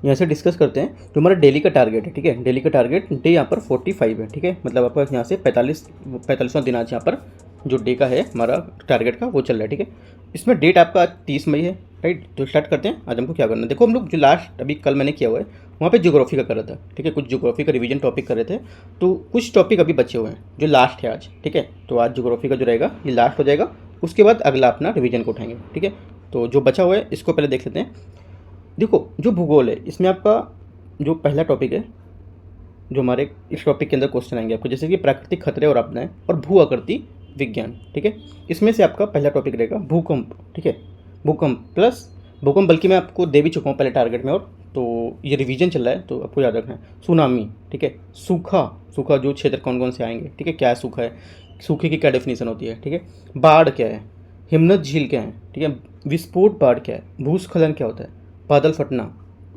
यहाँ से डिस्कस करते हैं जो हमारा डेली का टारगेट है, ठीक है। डेली का टारगेट डे यहाँ पर 45 है, ठीक है। मतलब आपका यहाँ से 45वां दिन आज यहाँ पर जो डे का है हमारा टारगेट का वो चल रहा है, ठीक है। इसमें डेट आपका आज 30 मई है, राइट। तो स्टार्ट करते हैं आज हमको क्या करना है। देखो हम लोग जो लास्ट अभी कल मैंने किया हुआ है वहाँ पे ज्योग्राफी का कर रहा था, ठीक है। कुछ ज्योग्राफी का रिवीजन टॉपिक कर रहे थे, तो कुछ टॉपिक अभी बचे हुए हैं जो लास्ट है आज, ठीक है। तो आज ज्योग्राफी का जो रहेगा ये लास्ट हो जाएगा, उसके बाद अगला अपना रिवीजन को उठाएंगे, ठीक है। तो जो बचा हुआ है इसको पहले देख लेते हैं। देखो जो भूगोल है इसमें आपका जो पहला टॉपिक है, जो हमारे इस टॉपिक के अंदर क्वेश्चन आएंगे आपको, जैसे कि प्राकृतिक खतरे और आपदाएं और भू आकृति विज्ञान, ठीक है। इसमें से आपका पहला टॉपिक रहेगा भूकंप, ठीक है। भूकंप प्लस भूकंप, बल्कि मैं आपको दे भी चुका हूँ पहले टारगेट में, और तो ये रिवीजन चल रहा है तो आपको याद रखना है। सुनामी, ठीक है। सूखा, सूखा जो क्षेत्र कौन कौन से आएंगे, ठीक है। क्या है सूखा है, सूखे की क्या डेफिनेशन होती है, ठीक है। बाढ़ क्या है, हिमनद झील क्या है, ठीक है। विस्फोट बाढ़ क्या है, भूस्खलन क्या होता है, बादल फटना।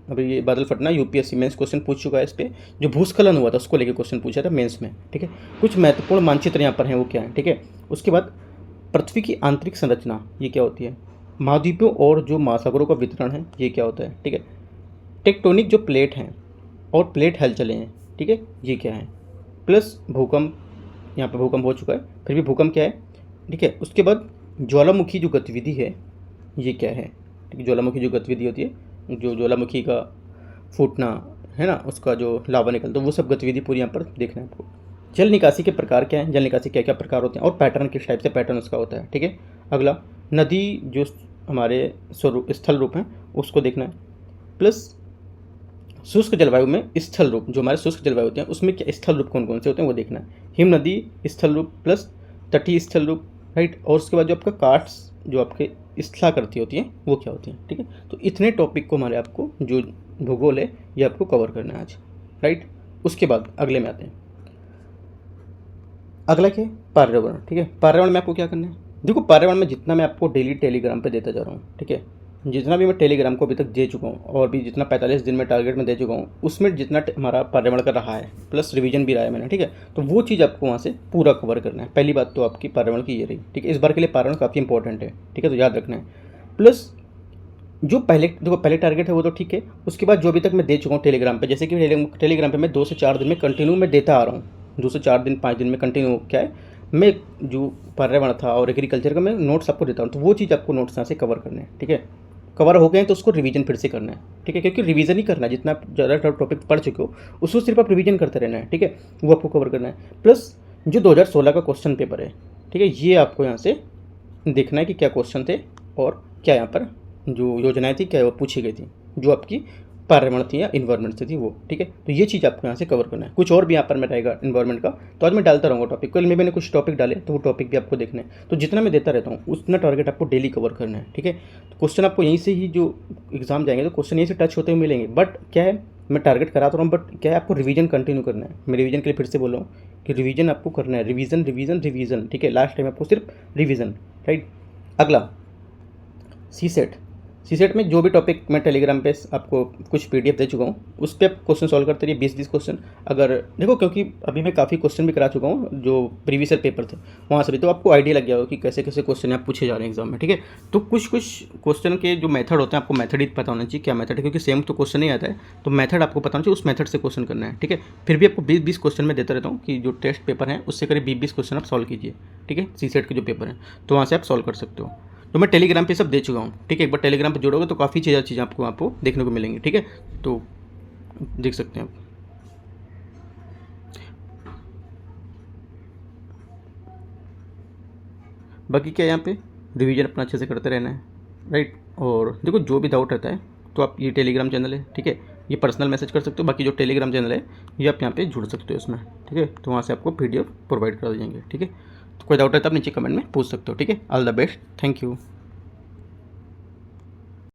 अभी ये बादल फटना यूपीएससी मेंस क्वेश्चन पूछ चुका है, इस पर जो भूस्खलन हुआ था उसको लेके क्वेश्चन पूछा था मेंस में, ठीक है। कुछ महत्वपूर्ण मानचित्र यहाँ पर हैं वो क्या है, ठीक है। उसके बाद पृथ्वी की आंतरिक संरचना ये क्या होती है, महाद्वीपों और जो महासागरों का वितरण है ये क्या होता है, ठीक है। टेक्टोनिक जो प्लेट हैं और प्लेट हलचलें हैं, ठीक है, ये क्या है। प्लस भूकंप, यहाँ पर भूकंप हो चुका है, फिर भी भूकंप क्या है, ठीक है। उसके बाद ज्वालामुखी जो गतिविधि है ये क्या है, ठीक है। ज्वालामुखी जो गतिविधि होती है, जो ज्वालामुखी का फूटना है ना, उसका जो लावा निकलता है, वो सब गतिविधि पूरी यहाँ पर देखना है आपको। जल निकासी के प्रकार क्या हैं, जल निकासी क्या क्या प्रकार होते हैं, और पैटर्न किस टाइप से पैटर्न उसका होता है, ठीक है। अगला नदी जो हमारे स्वरूप स्थल रूप हैं उसको देखना है। प्लस शुष्क जलवायु में स्थल रूप, जो हमारे शुष्क जलवायु होते हैं उसमें क्या स्थल रूप कौन कौन से होते हैं वो देखना है। हिम नदी स्थल रूप प्लस तटीय स्थल रूप, राइट। और उसके बाद जो आपका काट्स जो आपके स्थलाकृति होती हैं वो क्या होती हैं, ठीक है। तो इतने टॉपिक को हमारे आपको जो भूगोल है ये आपको कवर करना है आज, राइट। उसके बाद अगले में आते हैं। अगला क्या है, पर्यावरण, ठीक है। पर्यावरण में आपको क्या करना है, देखो पर्यावरण में जितना मैं आपको डेली टेलीग्राम पे देता जा रहा हूँ, ठीक है। जितना भी मैं टेलीग्राम को अभी तक दे चुका हूँ और भी जितना 45 दिन में टारगेट में दे चुका हूँ, उसमें जितना हमारा पर्यावरण का रहा है प्लस रिवीजन भी रहा है मैंने, ठीक है। तो वो चीज़ आपको वहाँ से पूरा कवर करना है। पहली बात तो आपकी पर्यावरण की ये रही, ठीक है। इस बार के लिए पर्यावरण काफ़ी इंपॉर्टेंट है, ठीक है, तो याद रखना है। प्लस जो पहले देखो पहले टारगेट है वो तो ठीक है, उसके बाद जो अभी तक मैं दे चुका हूँ टेलीग्राम पे, जैसे कि टेलीग्राम पे मैं 2 से 4 दिन में कंटिन्यू मैं देता आ रहा हूँ, 2 से 4 दिन 5 दिन में कंटिन्यू क्या है, मैं जो पर्यावरण था और एग्रीकल्चर का मैं नोट्स आपको देता हूँ, तो वो चीज़ आपको नोट्स यहाँ से कवर करने हैं, ठीक है। कवर हो गए हैं तो उसको रिवीजन फिर से करना है, ठीक है, क्योंकि रिवीजन ही करना है। जितना आप ज़्यादा टॉपिक पढ़ चुके हो उसको सिर्फ आप रिवीजन करते रहना है, ठीक है, वो आपको कवर करना है। प्लस जो 2016 का क्वेश्चन पेपर है, ठीक है, ये आपको यहाँ से देखना है कि क्या क्वेश्चन थे और क्या यहाँ पर जो योजनाएं थी क्या वो पूछी गई थी, जो आपकी पर्यावरण थी या इन्वायरमेंट से थी वो, ठीक है। तो ये चीज़ आपको यहाँ से कवर करना है। कुछ और भी यहाँ पर मैं रहेगा इन्वायरमेंट का, तो आज मैं डालता रहूँगा टॉपिक। कल में मैंने कुछ टॉपिक डाले तो वो टॉपिक भी आपको देखने हैं। तो जितना मैं देता रहता हूँ उतना टारगेट आपको डेली कवर करना है, ठीक है। तो क्वेश्चन आपको यहीं से ही जो एग्जाम जाएंगे तो क्वेश्चन यहीं से टच होते हुए मिलेंगे, बट क्या है मैं टारगेट कराता रहा हूँ, बट क्या है आपको रिवीजन कंटिन्यू करना है। मैं रिवीजन के लिए फिर से बोल रहा हूँ कि रिवीजन आपको करना है, रिवीजन रिवीजन रिवीजन, ठीक है। लास्ट टाइम आपको सिर्फ रिवीजन, राइट। अगला सी सेट, सी सेट में जो भी टॉपिक मैं टेलीग्राम पे आपको कुछ पीडीएफ दे चुका हूँ उस पर आप क्वेश्चन सॉल्व करते रहिए, 20-20 क्वेश्चन। अगर देखो क्योंकि अभी मैं काफ़ी क्वेश्चन भी करा चुका हूँ जो प्रीवियस ईयर पेपर थे वहाँ से भी, तो आपको आइडिया लग गया हो कि कैसे कैसे क्वेश्चन आप पूछे जा रहे हैं एग्जाम में, ठीक है। तो कुछ कुछ क्वेश्चन के जो मेथड होते हैं आपको मेथड ही पता होना चाहिए क्या मेथड है, क्योंकि सेम तो क्वेश्चन नहीं आता है, तो मेथड आपको पता होना चाहिए, उस मेथड से क्वेश्चन करना है, ठीक है। फिर भी आपको 20-20 क्वेश्चन मैं देता रहता हूँ कि जो टेस्ट पेपर है उससे करीब 20-20 क्वेश्चन आप सॉल्व कीजिए, ठीक है। सी सेट के जो पेपर हैं तो वहाँ से आप सॉल्व कर सकते हो। तो मैं टेलीग्राम पे सब दे चुका हूँ, ठीक है। एक बार टेलीग्राम पे जुड़ोगे तो काफ़ी चीज़ें आपको देखने को मिलेंगी, ठीक है। तो देख सकते हैं आप। बाकी क्या यहाँ पे रिवीजन अपना अच्छे से करते रहना है, राइट। और देखो जो भी डाउट रहता है तो आप ये टेलीग्राम चैनल है, ठीक है, ये पर्सनल मैसेज कर सकते हो। बाकी जो टेलीग्राम चैनल है ये आप यहाँ पे जुड़ सकते हो इसमें, ठीक है। तो वहाँ से आपको PDF प्रोवाइड कर देंगे, ठीक है। तो कोई डाउट है तो आप नीचे कमेंट में पूछ सकते हो, ठीक है। All the best, thank you.